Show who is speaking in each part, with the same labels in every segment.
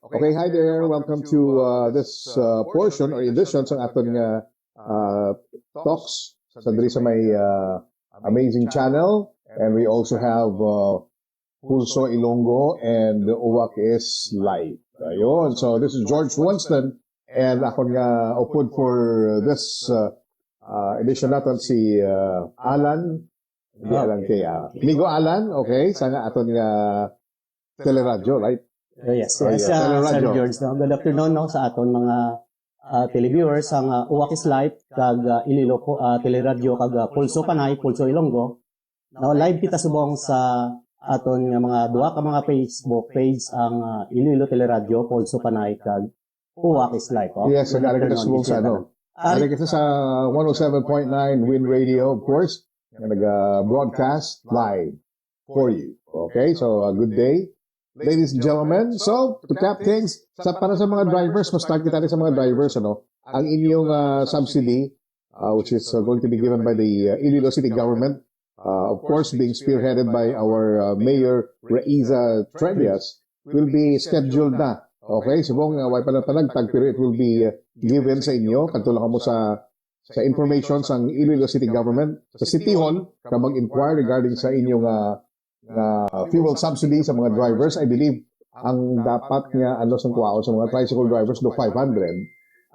Speaker 1: Okay, hi there. Welcome to this portion or edition sa ating talks sa diri sa may amazing channel. And we also have Pulso Ilonggo and Uwak is live. Ayun. So this is George Winston and ako nga upod for this edition natin si Alan. Hindi Alan kaya. Migo Alan, okay. Sa nga aton nga teleradyo, right?
Speaker 2: Yes, Sir George. No? Good afternoon no, sa aton mga televiewers ang Uwak is Live kag Ililo teleradyo kag Pulso Panay, Pulso Ilonggo. No, live kita subong sa aton nga mga duha ka mga Facebook page ang Ililo teleradyo, Pulso Panay kag Uwak is Live. Oh.
Speaker 1: Yes, nag-aral kita subong sa ano. Aral kita sa 107.9 Win Radio, of course, na nag-broadcast live for you. Okay, so good day. Ladies and gentlemen, so to cap things, para sa mga drivers, start kita sa mga drivers, ang inyong subsidy, which is going to be given by the Iloilo City government, of course, being spearheaded by our Mayor Raiza Trevias, will be scheduled na. Okay, subong way pa panagtag, pero it will be given sa inyo. Katulong mo sa information sa Iloilo City government, sa City Hall, na mag-inquire regarding sa inyong fuel subsidy sa mga drivers. I believe ang dapat nga sa kuwao sa mga tricycle drivers do 500,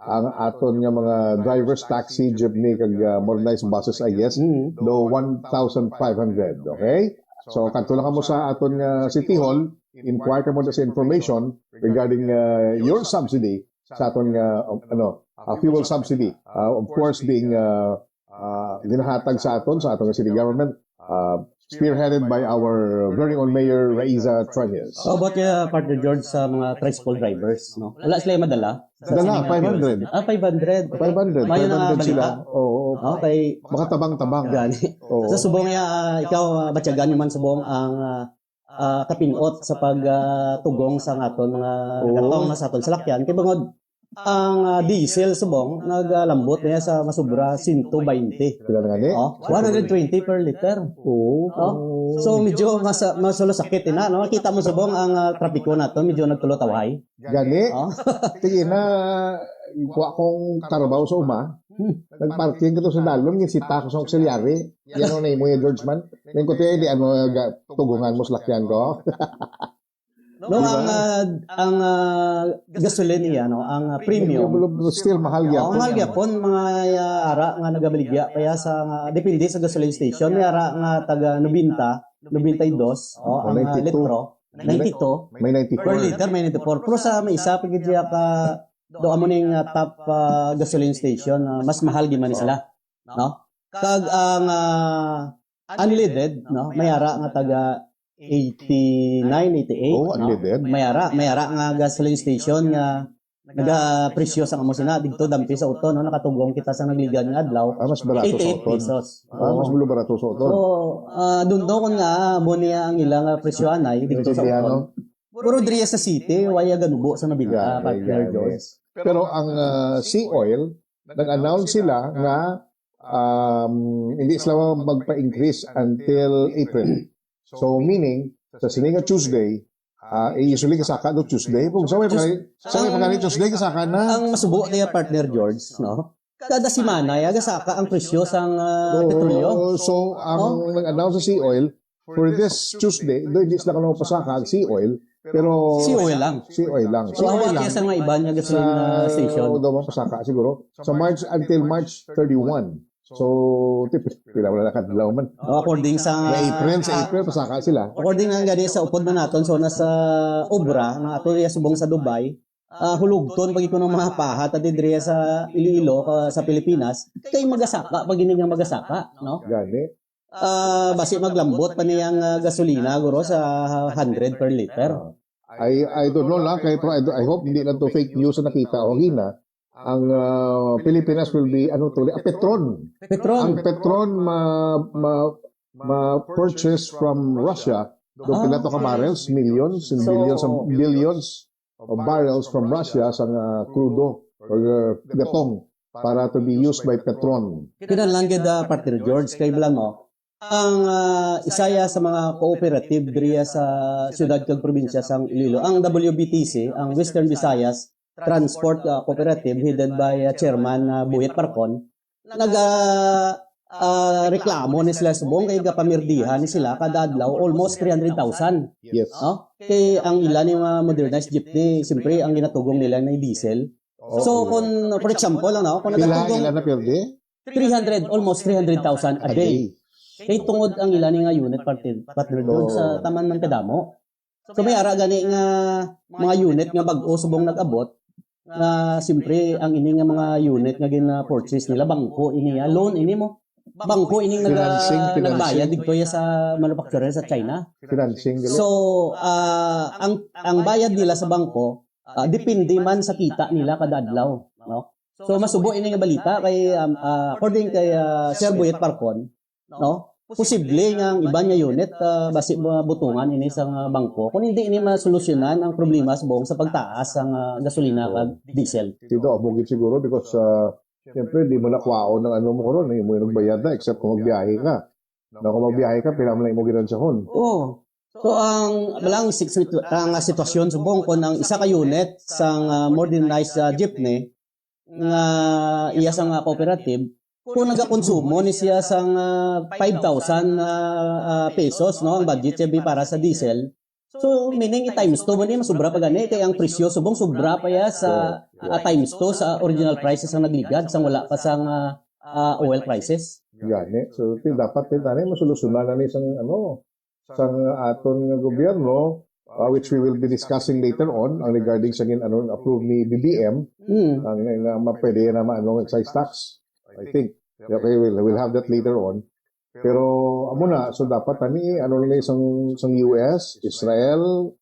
Speaker 1: ang aton nga mga drivers taxi, jeepney kag modernized buses I guess do 1,500. Okay, so katulong mo sa aton nga City Hall, inquire ka mo sa information regarding your subsidy sa aton nga fuel subsidy, of course being ginahatag sa aton nga city government, spearheaded by our very own Mayor Raiza Trevias.
Speaker 2: How about partner George sa mga tricycle drivers, no? Wala sila madala?
Speaker 1: Dala, 500.
Speaker 2: 500.
Speaker 1: 500.
Speaker 2: Mayo na
Speaker 1: sila. Oo.
Speaker 2: Okay.
Speaker 1: Makatabang-tabang.
Speaker 2: Gani.
Speaker 1: Oo.
Speaker 2: Sa subong ikaw batyagan man subong ang kapinot sa pagtugong sa aton mga gatong na sa aton salakyan kay bangod ang diesel subong naglambot niya sa masubra 120.
Speaker 1: Kailan nga ni?
Speaker 2: 120 per liter.
Speaker 1: Oo.
Speaker 2: So medyo masulo sakit no? Kita mo subong ang trapiko nato medyo nagtulotaway.
Speaker 1: Gani? Tingin na kuha kong trabaho sa uma. Nagparking ko to sa dalom, yung sita ko sa auxiliary. Yan na mo yung George man. Yan ko tayo, tugungan mo sa lakyan ko.
Speaker 2: No, ang gasolina ang premium.
Speaker 1: Still mahal gyapon.
Speaker 2: Mahal gyapon mga ara nga nagabaligya kaya sa depende sa gasoline station may ara nga taga 90, 92 ang
Speaker 1: 92.
Speaker 2: litro. 92
Speaker 1: may 94
Speaker 2: per liter, may 94. Pero sa may isa pagid ka do amo ning top gasoline station mas mahal gyud man sila, no? Kag ang unleaded, no, may ara nga taga 89, 88.
Speaker 1: Oh, unleaded.
Speaker 2: No? Mayara nga gasoline station nga naga-presyo sa kamosina dito dampi sa uton no nakatugong kita sa nagligan nga adlaw.
Speaker 1: Mas barato sa uton.
Speaker 2: Pesos.
Speaker 1: Mas barato sa uton.
Speaker 2: So, doon kon nga mo niya ang ilang presyo anay dito sa uton. Puro driya sa city waya ganubo sa nabiga partner George.
Speaker 1: Pero ang Sea Oil nag-announce sila nga hindi sila magpa-increase until April. So, meaning, sa sininga Tuesday, usually kasaka do Tuesday. Kung sa may pangalit Tuesday, kasaka na.
Speaker 2: Ang masubo niya, partner George, no? Kada simana, gasaka ang presyo sa petrolyo.
Speaker 1: So, ang nag-announce sa Sea Oil, for this Tuesday, hindi sila ka pasaka ang Sea Oil, pero...
Speaker 2: Sea Oil lang.
Speaker 1: Sea Oil lang.
Speaker 2: So, awag kaya sa mga iba niya gasoline station.
Speaker 1: Daw pasaka siguro. Sa March, until March 31. So, pila wala nakadlaw man.
Speaker 2: According sa
Speaker 1: April pasaka sila.
Speaker 2: According nga gani sa upod man naton so nasa obra nga ato subong sa Dubai, hulugton pag ikuno mga pahat at didriya sa Iloilo sa Pilipinas, kay magasaka pag gini nga magasaka, no?
Speaker 1: Gani.
Speaker 2: Basi maglambot pa niyang gasolina guro sa 100 per liter.
Speaker 1: I don't know lang kay I hope hindi lang to fake news na nakita o gina. Ang Pilipinas will be Petron. Ang Petron ma-purchase from Russia. Doon pila to ka barrels, millions and billions of barrels from Russia sa crudo or gatong para to be used by Petron.
Speaker 2: Kinahanglan gid partner George kay bilang mo ang isaya sa mga cooperative diriya sa siyudad kag probinsya sang Iloilo. Ang WBTC, ang Western Visayas Transport Cooperative headed by Chairman Buyet Parcon, reklamo ni sila subong kay gapamirdihan ni sila kada adlaw almost 300,000.
Speaker 1: Yes.
Speaker 2: No? Kay ang ilan yung modernized jeepney, siyempre ang ginatugong nila na diesel. So kung for example, no, kung nagatugong
Speaker 1: Ilan na pwede?
Speaker 2: 300, almost 300,000 a day. Kay tungod ang ilan nga unit partner doon sa taman ng kadamo. So may ara gani nga mga unit nga bag-o subong nag-abot na siyempre ang ini nga mga unit nga gina-purchase nila bangko ini loan ini mo. Bangko ini
Speaker 1: Financing.
Speaker 2: nagbayad dito sa manufacturer sa China.
Speaker 1: Financing.
Speaker 2: So ang bayad nila sa bangko depende man sa kita nila kada adlaw, no? So masubo ini nga balita kay according kay Sir Buyet Parcon, no? Posible nga ang iba nga unit basi butungan ini sa bangko kung hindi ini masolusyonan ang problema sa buong sa pagtaas ang gasolina kag diesel.
Speaker 1: Dito, abugin siguro because siyempre, di mo nakwaon ng ano mo ko ron. Hindi mo nagbayad na except kung magbiyahe ka. Na kung magbiyahe ka, pinamalay mo ginan sa kon.
Speaker 2: Oo. So ang sitwasyon subong kon ang isa ka unit sang modernized jeepney nga iya sang cooperative kung nagakonsumo ni siya sang 5,000 pesos, no, ang budget siya para sa diesel. So meaning i-times 2 mo ni masubra pa gani kay ang presyo subong sobra pa ya sa times 2 sa original prices ang nagligad sang wala pa sang oil prices.
Speaker 1: Gani. So dapat din tani masolusyonan na ni sang ano sang aton nga gobyerno, which we will be discussing later on ang regarding sa approve ni BBM ang mapwede na maano excise tax. I think okay, we'll have that later on. Pero amo na, so dapat tani ano nila isang US, Israel,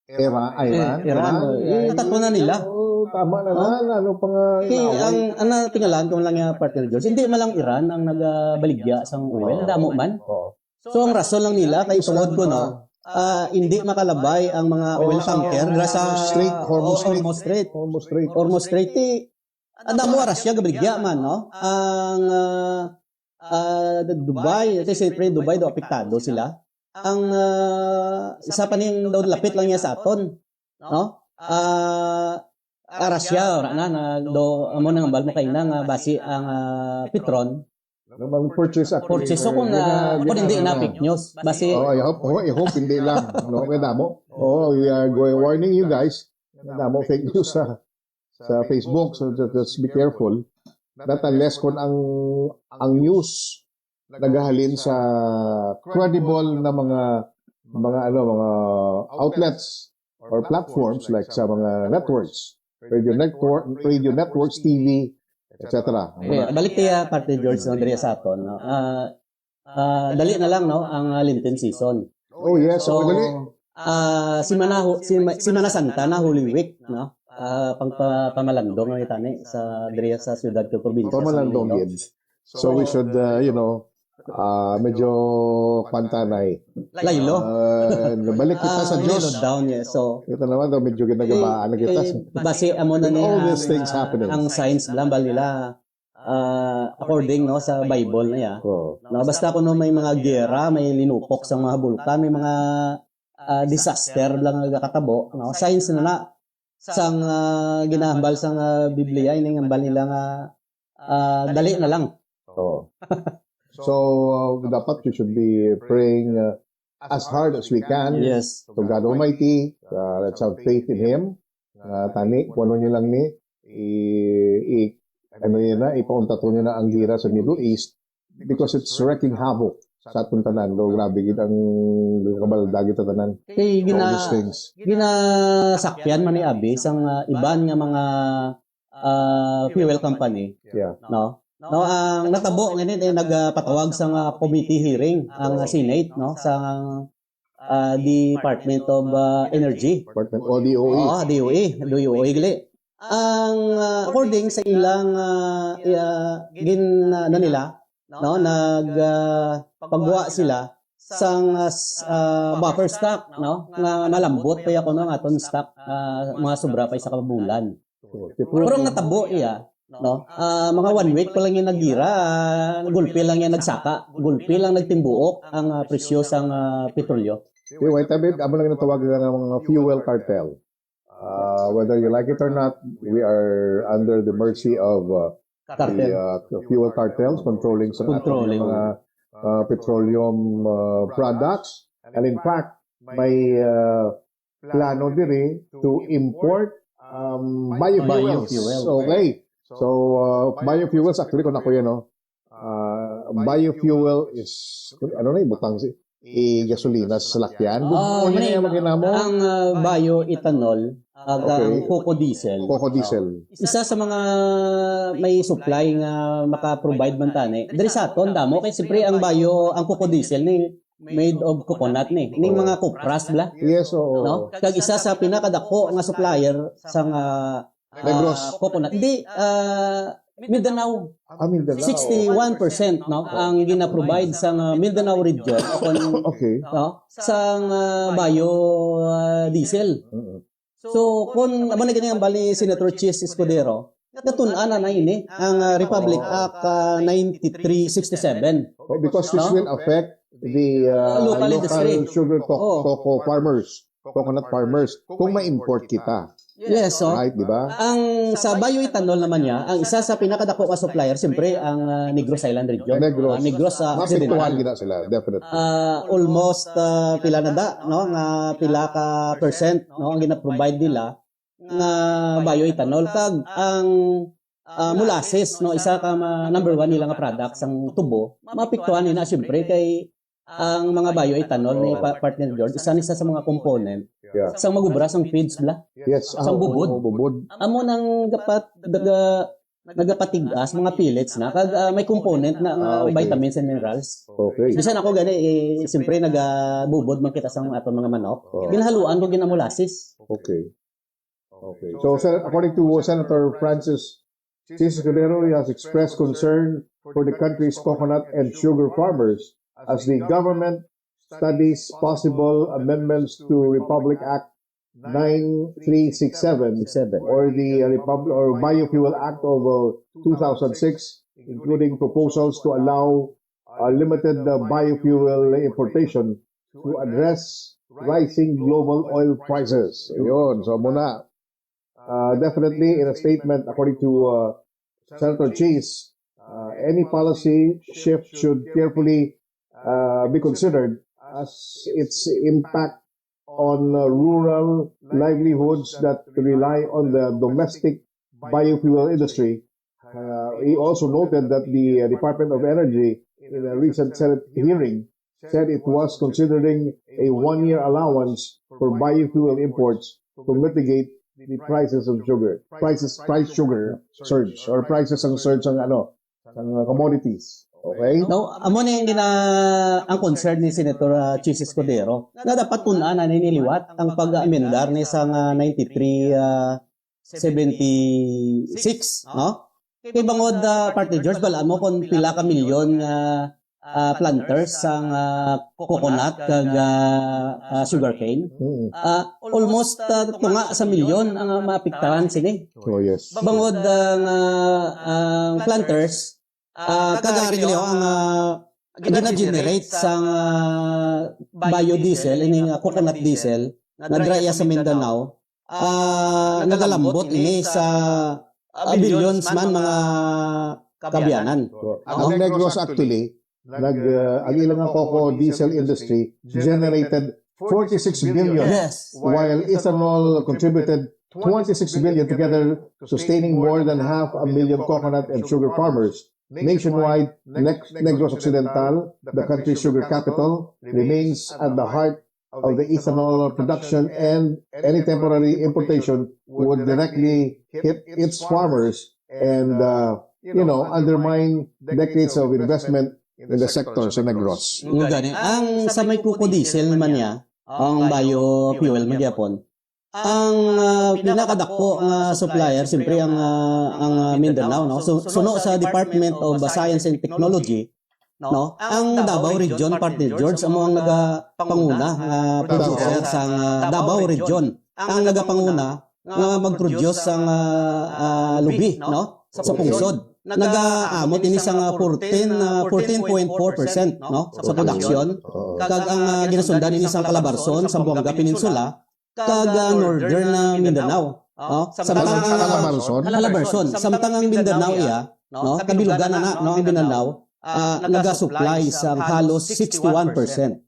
Speaker 1: Iran.
Speaker 2: Tatlo na nila.
Speaker 1: Tama na ano pa nga.
Speaker 2: Ang tingala ko lang yung partner George, hindi man lang Iran ang nagabaligya sang oil, nadamo man. So ang rason lang nila kay tungod ko no, hindi makalabay ang mga oil tanker sa Hormuz Strait. Adamo Russia gabaligya man no. Ang Dubai, siyempre Dubai do apektado sila. Ang isa pa ning daw lapit lang niya sa aton, no? Russia ora na do amo nang bal mo kay nga basi ang Petron.
Speaker 1: Purchase
Speaker 2: so kung hindi na fake news basi
Speaker 1: I hope hindi lang no kay damo. We are warning you guys. Damo fake news sa Facebook, so just be careful. That unless kung ang news nagahalin sa credible na mga outlets or platforms like sa mga networks, radio networks, TV, etc.
Speaker 2: Balik tayo parte George Andrea sa aton, no? Dali na lang no ang Lenten season.
Speaker 1: Oh yes,
Speaker 2: so
Speaker 1: dali.
Speaker 2: Simana Santa na Holy Week, no? Pamalandong ng itani sa diriya sa siyudad ko probinsya.
Speaker 1: Pamalandong yun. So we should medyo pantanay.
Speaker 2: Laylo.
Speaker 1: Balik kita sa Diyos.
Speaker 2: Down, yeah. So
Speaker 1: ito naman daw medyo ginagabaan na kita.
Speaker 2: Base amo na niya.
Speaker 1: All these things happening.
Speaker 2: Ang science lambal nila according no sa Bible na ya. No, basta kuno may mga giyera, may linupok sa mga bulkan, may mga disaster lang nagakatabo, no. Science na sang ginahambal sang Biblia ini ngambal nila nga dali na lang.
Speaker 1: So dapat we should be praying as hard as we can to God Almighty. Let's have faith in Him. Tani kung ano niya lang ni ipauntato niya na ang gira sa Middle East because it's wreaking havoc sa atong tanan. Grabe gid ang kabaldag ita tanan.
Speaker 2: Ginasakyan man ni Abi sang iban nga mga fuel company. No, ang natabo ngayon ay nagpatawag sa committee hearing ang Senate, no, sa Department of Energy.
Speaker 1: Department o DOE.
Speaker 2: DOE gali. Ang according sa ilang nila, no, pagwa sila sang buffer stock, no, nga malambot kaya kuno ang aton stock mga sobra pa sa kabulan. Pero ang natabo iya no? Mga 1 week pa lang yung nagira, gulpi lang yung nagsaka, gulpi lang nagtimbuok ang presyo sang petrolyo.
Speaker 1: Wait a bit, amo lang natawag ng mga fuel cartel. Whether you like it or not, we are under the mercy of the fuel cartels controlling sa mga petroleum products. And in fact, may plano diri to import biofuels. Okay. So, biofuels, actually, kung ako yan, no? Biofuel is, ano na butang gasolina sa salakyan.
Speaker 2: Ang bioethanol, ang coco diesel.
Speaker 1: Coco diesel.
Speaker 2: Isa sa mga may supply nga maka-provide man tani. Diri sa aton damo kay siyempre ang coco diesel ni made of coconut ni. Ning mga kupras bla.
Speaker 1: Yes,
Speaker 2: no? Kag isa sa pinakadako nga supplier sang
Speaker 1: Negros.
Speaker 2: Coconut. Hindi, Mindanao.
Speaker 1: Mindanao.
Speaker 2: 61% no ang gina-provide sa Mindanao region
Speaker 1: okay.
Speaker 2: No sang diesel. So kung amo na gani ang bali Senator Chis Escudero, natun-an na ini ang Republic Act 9367.
Speaker 1: Because this will affect the local sugar cocoa farmers, coconut farmers kung ma-import kita.
Speaker 2: Yes, so
Speaker 1: right, di ba?
Speaker 2: Ang sa bioethanol naman niya, ang isa sa pinakadako nga supplier siyempre ang Negros Island region. Negros sa
Speaker 1: Occidental gina sila, definitely.
Speaker 2: Almost pila na da, no, nga pila ka percent no ang gina-provide nila nga bioethanol kag ang molasses no isa ka number 1 nila nga products ang tubo mapiktuhan nila siyempre kay ang mga bioethanol ni partner George isa sa mga component sang magubra sang feeds bla.
Speaker 1: Yes,
Speaker 2: sang bubod. Amo nang nagapatigas mga pellets na kag may component na vitamins and minerals.
Speaker 1: Okay.
Speaker 2: Bisan ako gani siyempre nagabubod man kita sang aton mga manok. Ginahaluan ko ginamolasses.
Speaker 1: Okay. So according to Senator Francis Escudero, he has expressed concern for the country's coconut and sugar farmers as the government studies possible amendments to Republic Act 9367 or the Biofuel Act of 2006, including proposals to allow limited biofuel importation to address rising global oil prices. Yun. So muna, definitely in a statement, according to Senator Chis, any policy shift should carefully be considered as its impact on rural livelihoods that rely on the domestic biofuel industry. He also noted that the Department of Energy, in a recent Senate hearing, said it was considering a 1-year allowance for biofuel imports to mitigate the prices of sugar. Price sugar surge or prices ang surge ng commodities. Okay?
Speaker 2: No, amo na yung ang concern ni Senator Chis Escudero na dapat tunan na niliwat ang pag-amendar ni sa 9376, no? Kay bangod Partner George bala mo kung pila ka milyon planters sang coconut kag sugarcane. Almost tunga sa milyon ang maapektahan sini.
Speaker 1: Oh yes.
Speaker 2: Bangod ang planters kagari gali ang gina-generate sang biodiesel ining coconut diesel na draya sa Mindanao nagalambot ini sa billions man mga kabyanan.
Speaker 1: Ang Negros actually ang ilang cocoa diesel industry generated 46 billion while ethanol contributed 26 billion, together sustaining more than 500,000 coconut and sugar farmers. Nationwide, Negros Occidental, the country's sugar capital, remains at the heart of the ethanol production, and any temporary importation would directly hit its farmers and, undermine decades of investment in the sector sa Negros.
Speaker 2: Ang sa may coco diesel naman niya, ang biofuel man gyapon, ang pinakadako nga supplier siyempre ang Mindanao, no. Suno sa Department of Science and Technology, no. Ang Davao Region, Partner George, amo ang nagapanguna nga producer sa Davao Region. Ang nagapanguna nga mag-produce sang lubi, no. sa pungsod. Nag-aamot ini sa 14.4%, no, sa production. Kag ang ginasundan ini sa Calabarzon, sa Buanga Peninsula, kag Northern Mindanao. No? Calabarzon. Samtang ang Mindanao no, kabilugan na no, ang Mindanao, nag-supply sa halos 61%,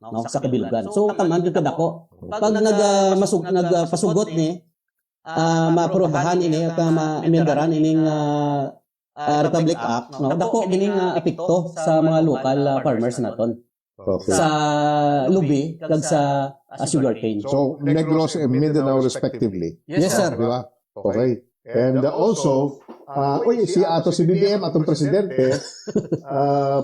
Speaker 2: no, sa kabilugan. So taman gyud kadako. Pag nagpasugot ni maaprubahan ini at ma-amendaran ining Republic Act, no, dako gining epekto sa mga local farmers naton.
Speaker 1: Okay.
Speaker 2: Sa lubi kag sa sugarcane.
Speaker 1: So, Negros and Mindanao respectively.
Speaker 2: Yes, sir.
Speaker 1: Diba? Okay. And also, si BBM, atong presidente,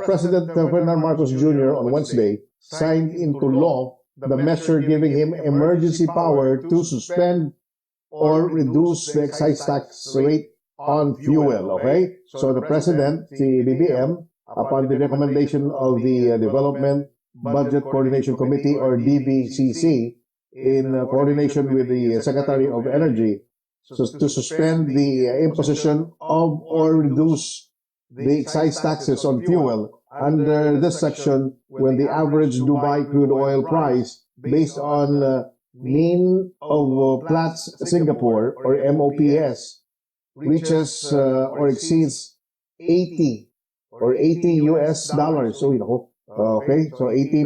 Speaker 1: President Ferdinand Marcos Jr. on Wednesday signed into law the measure giving him emergency power to suspend or reduce the excise tax rate on fuel. Okay? So the president, si BBM, upon the recommendation of the Development Budget Coordination Committee or DBCC in coordination with the Secretary of Energy to suspend the imposition of or reduce the excise taxes on fuel under this section when the average Dubai crude oil price based on mean of Platts Singapore or MOPS reaches or exceeds 80 US dollars. So, okay, so $80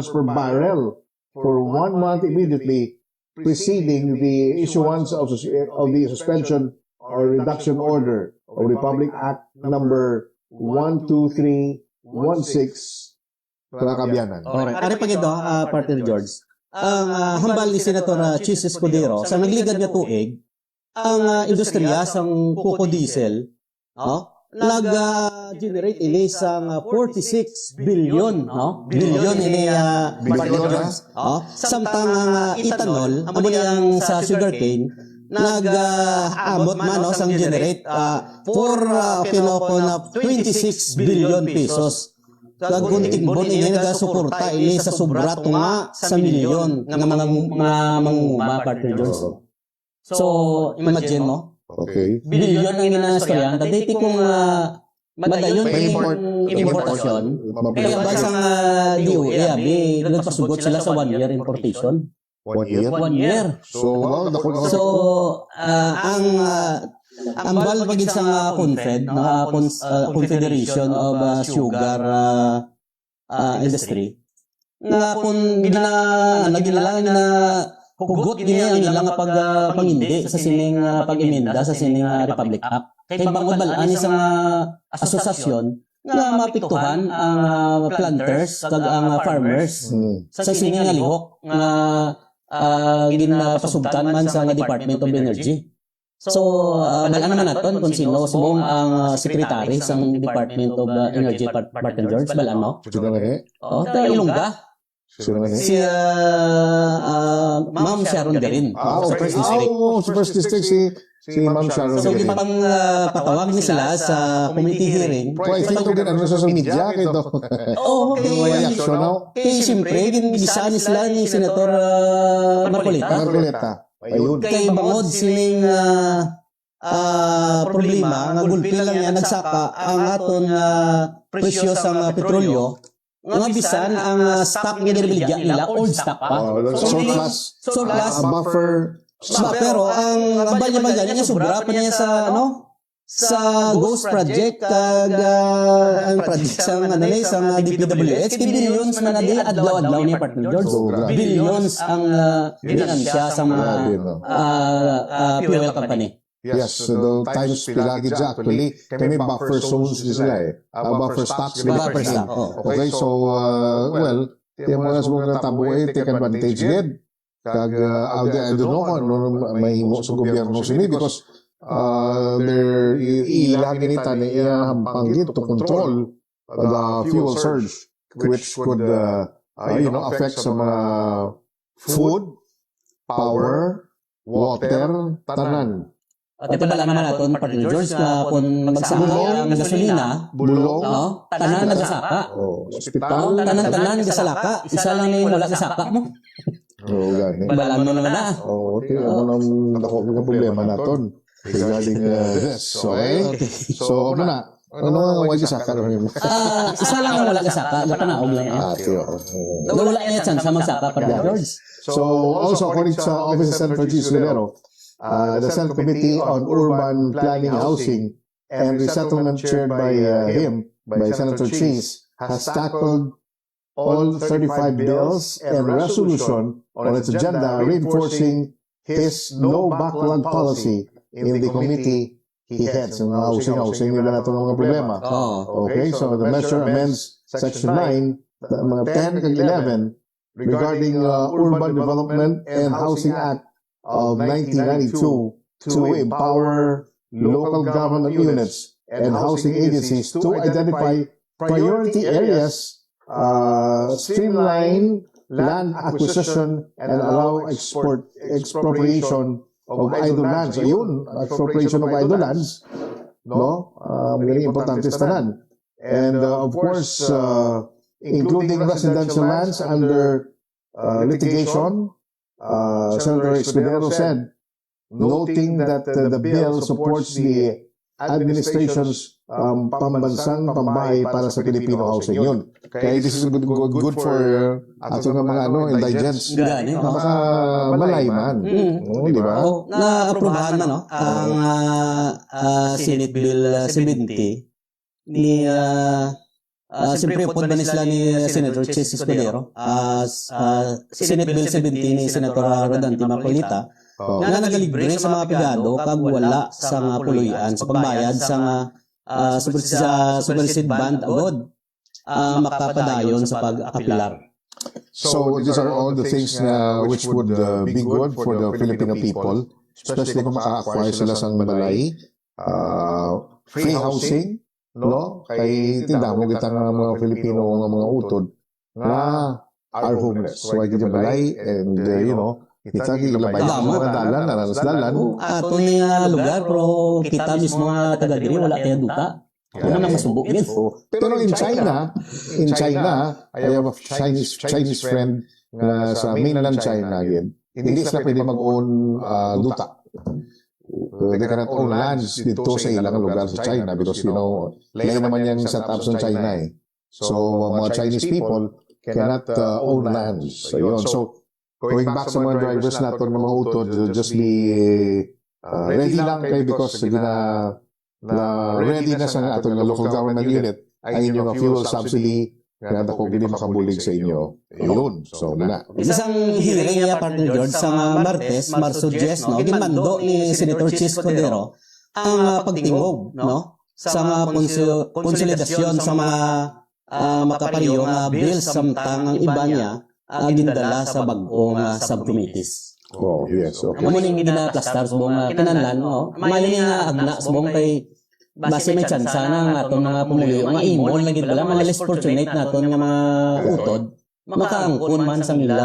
Speaker 1: per barrel for 1 month immediately preceding the issuance of the suspension or reduction order of Republic Act number 12316 Kalakabianan.
Speaker 2: Alright. Ari pa gito, Partner George. Ang hambal ni Senator Chis Escudero sa nagligad nga tuig, ang industriya sang coco diesel, no? Nag-generate ini sang 46 billion, no? Billion ini samtang ang ethanol amo niyang sa sugarcane nag-abot man no sang generate for 26 billion pesos. Kagunting bon ini nagasuporta ini sa sobra tunga sa milyon nga mga manguma Partner George. So imagine mo.
Speaker 1: Okay.
Speaker 2: Bilyon ang inastoryan. Dati kung madayon yung importasyon, kaya ba sa DOE, nagpasugot sila sa 1 year importation.
Speaker 1: 1 year?
Speaker 2: 1 year.
Speaker 1: So,
Speaker 2: ang balbagid sa CONFED, Confederation of Sugar Industry, na kung ginalang na hugot din ang ilang pangindi sa sining pag-iminda sa sining Republic Act. Kay bangod balaan isang asosasyon na mapiktuhan ang planters kag ang farmers sa sining lihok nga ginapasubtan man sa Department of Energy. So, balaan naman naton kung sino subong ang secretary sa Department of Energy, Partner George, balaan mo? Tayo Ilongga. Si Ma'am Sharon Garin.
Speaker 1: Sa First District, si Ma'am Sharon
Speaker 2: So,
Speaker 1: Garin.
Speaker 2: ipang patawag ni sila sa committee hearing.
Speaker 1: I think ito din sa social media. Yung reaction now.
Speaker 2: Siyempre, ginisa ni sila ni Senator Marcoleta.
Speaker 1: Ayun.
Speaker 2: Kay bangod sining problema, nga gulpil lang yan, nagsaka ang aton presyo sa petrolyo, nga bisan ang stock nga nililigya nila, old stock pa.
Speaker 1: Surplus. Buffer.
Speaker 2: Pero ang balya-balya niya, sobra pa niya sa, sa Ghost Project, ang project sa DPWH, billions na nadi, adlaw-adlaw niya, Partner George. Billions ang binansya sa mga fuel company.
Speaker 1: Yes, the times pilagi dyan actually, kami buffer zones din sila buffer stocks.
Speaker 2: Buffer stock,
Speaker 1: Okay, so, tiyan mo na sa mga tabuhay, take advantage din. Kag, I don't know kung ano may himo sa gobyerno sini because ilagi nita na ihampang to control the fuel surge which could affect sa mga food, power, water, tanan.
Speaker 2: At ito bala naman natin, Partner George, na kung magsaka ang gasolina,
Speaker 1: bulong,
Speaker 2: tanan nagasaka.
Speaker 1: Hospital,
Speaker 2: tanan nagasalaka. Isa lang na yung wala sa saka mo.
Speaker 1: gani.
Speaker 2: Bala mo naman na.
Speaker 1: Okay, ano nang problema naton. regarding this. Okay? So, ano na? Ano nga wala sa saka rin mo?
Speaker 2: Isa lang ang wala ka saka, gapanaog lang yan.
Speaker 1: Tiyo.
Speaker 2: Wala niya chance sa magsaka, Partner George.
Speaker 1: So, also according sa Office of Senator G. Solero, the Senate Committee on Urban Planning, Housing, and Resettlement chaired by by Senator Cheese, has tackled all 35 bills and resolution on its agenda, reinforcing his no backlog policy in the committee he heads. Yung housing nila na ito ng mga problema. Okay, so the measure amends Section 9, mga 10 and 11, regarding Urban Development and Housing Act of 1992 to empower local government units and housing agencies to identify priority areas, streamline land acquisition, and allow expropriation of idle lands. Ayun, expropriation of idle lands, no? Very importante tanan. And of course, including residential lands under litigation, Senator Escudero said, noting that the bill supports the administration's pambansang pambahay para sa Filipino housing. Yun. Kaya this is good for ato nga mga indigents. Baka malayman. Di ba?
Speaker 2: Na-aprobahan na, no? Ang Senate Bill 70 ni siyempre upod ba sila ni Senator Chis Escudero, Senate Bill 70 ni Senator Rodante Marcolita, nga nagalibre sa mga pigado kag wala sa nga puluyan sa pagbayad sa nga superseded bond agod makapadayon sa pag-apilar.
Speaker 1: So these are all the things na which would be good for the Filipino people, especially kung maka-acquire sila sa balay, free housing, no? Kay tindamo kita nga mga Filipino nga mga utod na are homeless. So I get yung balay and kita gilabay sa mga dalan, dalan.
Speaker 2: Ato nga lugar, pero kita mismo nga taga-diri, wala tayo duta. Ano na masubok din.
Speaker 1: Pero in China, I have a Chinese friend na sa mainland China again. Hindi sila pwede mag-own duta. They cannot own lands dito sa ilang lugar sa China because, layo naman yung setup sa China eh. So, mga Chinese people cannot own lands. So, yun. So, going back sa mga drivers natin na mga utod, just be ready lang kayo because ready na sa atong local government unit ay inyong fuel subsidy kaya ako hindi makabulig sa inyo. Yun. So, muna.
Speaker 2: Isang hearing niya, Partner George, sa Martes, Marso 10, no? Ginmando ni Senator Chis Escudero ang pagtingog, no? Sa mga konsolidasyon sa mga makapariyo nga bills samtang ang iba niya gindala sa bagong subcommittees.
Speaker 1: Oh, yes. Okay.
Speaker 2: Amo ning gina-plaster sa buong kinahanglan, no? Maayong nga agna sa buong kay base may tsansa na nga itong mga pumuliyo, mga imol na gitala, mga less fortunate na itong mga utod, makaangkon man sa nila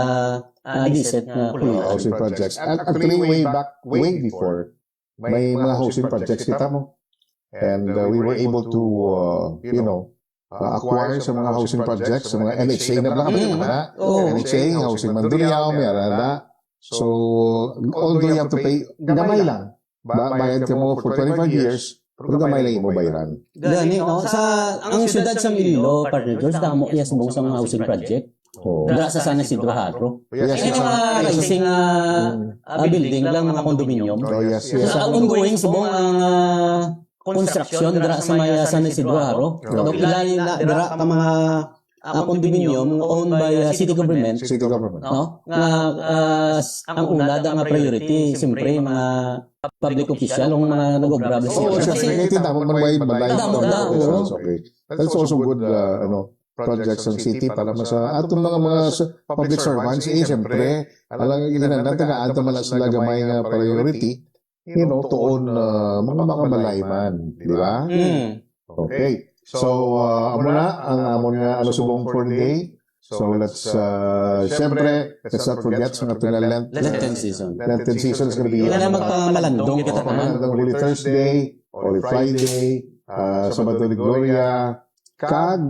Speaker 2: diset na puluyo.
Speaker 1: Housing projects. Actually, way before, may mga housing projects kita mo. And we were able to, acquire sa mga housing projects, sa mga NHA na lang NHA, Housing Mandurriao, may arada. So, although you have to pay, gamay lang. Bayad ka mo for 25 years, pero gamay lang mo bayaran.
Speaker 2: Gani, no? Ang syudad sa Iloilo, Partner George, damo iya subong sa mga housing project. Dara sa San Isidro Hatro. Ini mga rising building lang, mga condominium. Sa ongoing subong ang construction dara sa mga San Isidro Hatro. Ilan dara ka mga condominium owned by city government. No? Ang una nga priority, siyempre mga public official, ang mga nag-obrable
Speaker 1: siya. Siyempre, tinamang balay. That's also good, projects ng city para sa atong mga public servants. Siyempre, alang ginananda, tagaan naman sila gamay nga priority, tuon mga makabalayman. Di ba? Okay. So, amo na ang amon nga subong for the day. So, let's not forget sa ating
Speaker 2: Lenten season.
Speaker 1: Lenten season is gonna be
Speaker 2: Kailan magpamalandong kita
Speaker 1: Holy Thursday, Holy Friday, Sabado de Gloria, kag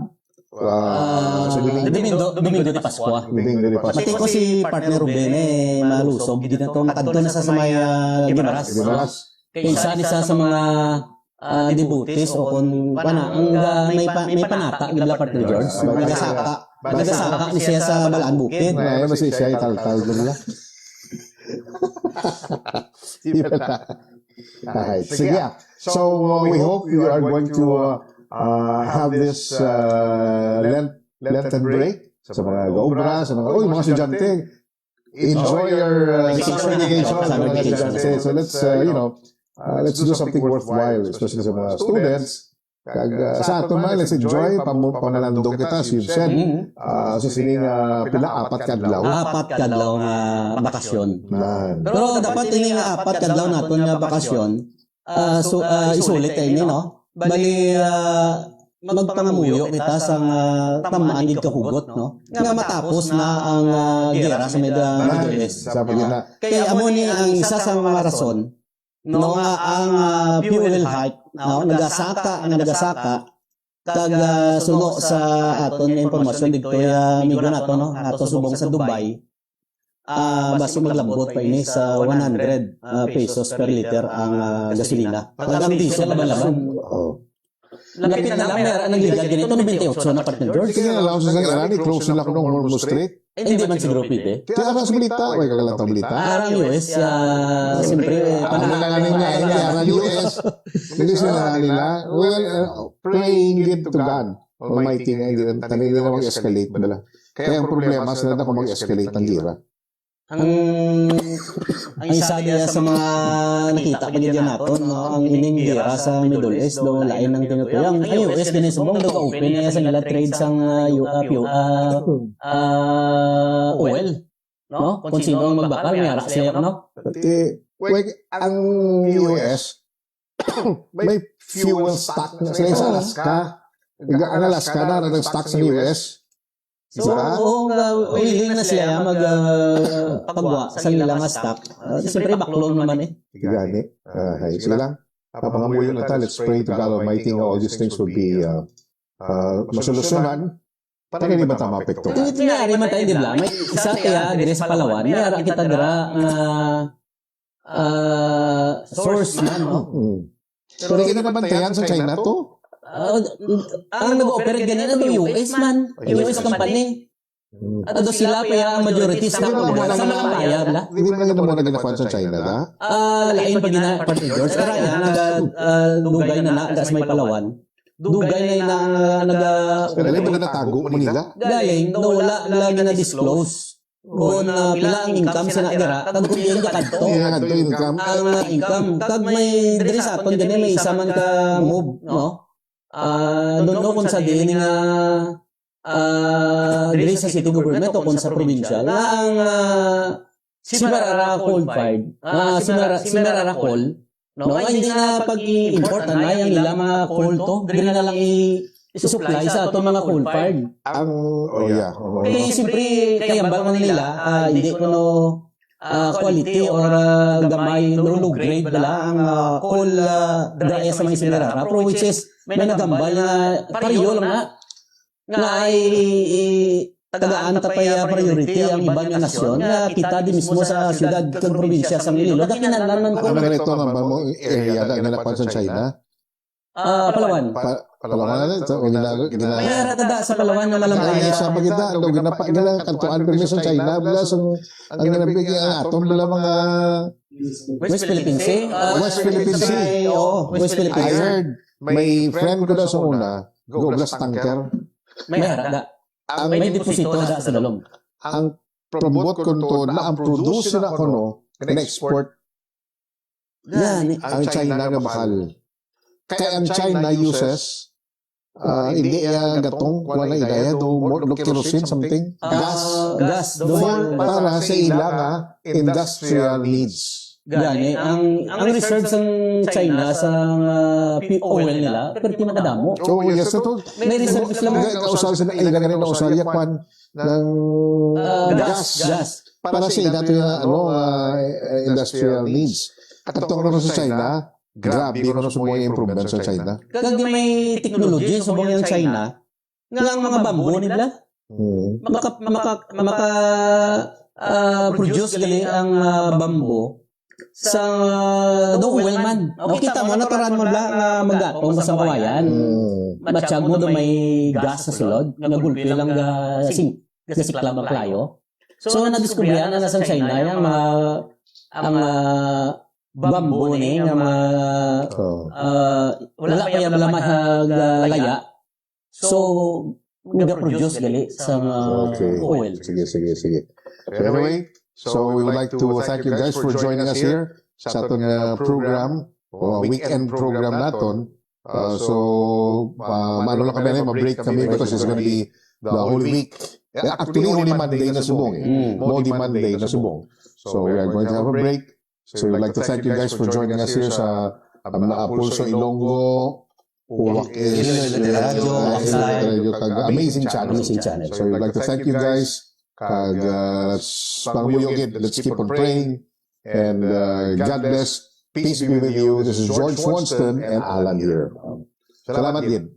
Speaker 2: Domingo de Pascua. Mati ko si Partner Ruben malusog. Di na ito nakadto na sa Gimaras.
Speaker 3: kay isa sa mga debutis o kung may panata gila partner George, nagasaka ni siya sa Balaan Bukid.
Speaker 1: Ano ba siya tal nila? Sige. So we hope you are going to have this Lenten break sa mga Gobra, sa mga estudyante. Enjoy your summer vacation. So let's let's do something worthwhile, especially sa mga students. Sa ato man, let's enjoy, panalandong kita, as you've said, sa sining apat kadlaw.
Speaker 3: Apat kadlaw nga bakasyon. Pero dapat ini nga apat kadlaw naton nga bakasyon, isulit tayo ni, no? Bali, magpangamuyo kita sa tamaan gid kahugot, no? Nga matapos na ang gera sa Middle East. Kaya amo ni ang isa sa mga rason, no, nga ang fuel hike, no, nagasaka kag suno sa aton nga impormasyon dito migo nato, no, ato subong sa Dubai, basi maglabot pa ini sa 100 pesos per liter ang gasolina. Ang diesel na balaban. Lapit na lang meron ang liga ganito 98 na partner George.
Speaker 1: Kaya lang sa Irani, close nila ko ng Hormuz Strait.
Speaker 3: Hindi man siguro pwede.
Speaker 1: Kaya sa balita, may kagalatang balita.
Speaker 3: Arang US, siyempre,
Speaker 1: pananganin niya, arang US. Hindi sila nila, praying it to God. Almighty nga, tanili na mag-escalate ba nila. Kaya ang problema sila na kung mag-escalate ang gira.
Speaker 3: Ang isa niya sa mga nakita pa niya naton, no, ang ining gira sa Middle East, do lain ng tinutuyang ang US ganun subong nag-open niya sa nila trade sang oil, no, kung sino ang magbakal nga siya, no.
Speaker 1: Ang US may fuel stock na sila sa Alaska. Ang Alaska na nag-stock sa US.
Speaker 3: So, willing na sila pagwa sa ilang stock. Siyempre, baklong naman eh.
Speaker 1: Gani. Sige lang. Papangamuyo na tayo. Let's pray to God Almighty. All these things will be masolusyonan. Para hindi ba tama apekto?
Speaker 3: Ito nga, man tayo, di ba? May isa kaya, dire sa Palawan, may ara kita dira source na, no?
Speaker 1: Pero hindi na nabantayan sa China to?
Speaker 3: Ang nag-operate ganyan ang US man. US company. At sila pa yung majority sa mga bayar la.
Speaker 1: Hindi ba nga muna ginakuan sa China da?
Speaker 3: Lain pa gina partner George. Kaya dugay na gas may Palawan. Dugay na
Speaker 1: Galing ba na natago Manila?
Speaker 3: Galing na wala lagi na disclose. Kung pila ang income sa nakira, kag kung yung kadto. Ang income. Kag may diri sa aton ganyan may isa man ka move, no? Don't know kung sa din nga dili sa city government o kung sa provincial nga ang Simarara coal fired Simarara coal, no, nga hindi na pag-i-import na yung ilang mga coal to dili na lang i-supply sa ato mga coal fired kaya siyempre kaya ba nila hindi ko no quality or gamay low grade bala ang coal dry sa mga Simarara, pro which is may nagambal na pariyo lang nga ay tagaan tapay priority ang ibang nga nasyon nga kita di mismo sa syudad kag probinsya sa Iloilo da kinahanglan ko.
Speaker 1: Ano ganito ang area na nakuan sa China?
Speaker 3: Palawan.
Speaker 1: Palawan na ito.
Speaker 3: May aratada sa Palawan na malampay.
Speaker 1: Ay, sa maganda. Gina kantuan permis sa China. Bala ang ginabigay ang atom. Bala mga
Speaker 3: West Philippine Sea.
Speaker 1: West Philippine Sea.
Speaker 3: Oo, West Philippine Sea.
Speaker 1: I heard, may friend ko na sa una, Goblas tanker.
Speaker 3: May arada. May deposito da sa dalom.
Speaker 1: Ang probot ko to na ang produce na ko no, na-export ang China nga mahal. Kaya ang China uses hindi gatong wala idaya do kerosene something gas para sa ilang industrial needs.
Speaker 3: Gani ang research ng China sa oil nila pero tinakadamo.
Speaker 1: So yes to
Speaker 3: may research lang
Speaker 1: kausal sa ilang ganito na usal yakwan ng gas para sa ilang industrial needs. At itong sa China, grabe kung sa mga improvement sa China.
Speaker 3: Kag may technology sa yung China, nga ang mga bamboo nila, maka produce gali ang bamboo sa do well man. Kita mo naturan mo bla nga magatong sa kawayan. Matsyag mo do may gas sa sulod, nagulpi lang gasikla maglayo. So nadiskubrihan na sa China yang mga ang bambu ni nga mga wala pa yung laya. So nag-produce gali sa oil.
Speaker 1: Sige. Anyway, so we would like to thank you guys for joining us here sa ating program, weekend program naton. So, ano lang kami na, ma-break kami because it's gonna be the Holy Week. Actually, Holy Monday na subong. Holy Monday na subong. So, we are going to have a break. So, we'd like to thank you guys for joining us here sa Pulso Ilonggo, amazing channel. So, we'd like to thank you guys. Pangmuyogin, let's keep on praying. And God bless. Peace be with you. This is George Swanston and Alan here. Salamat din.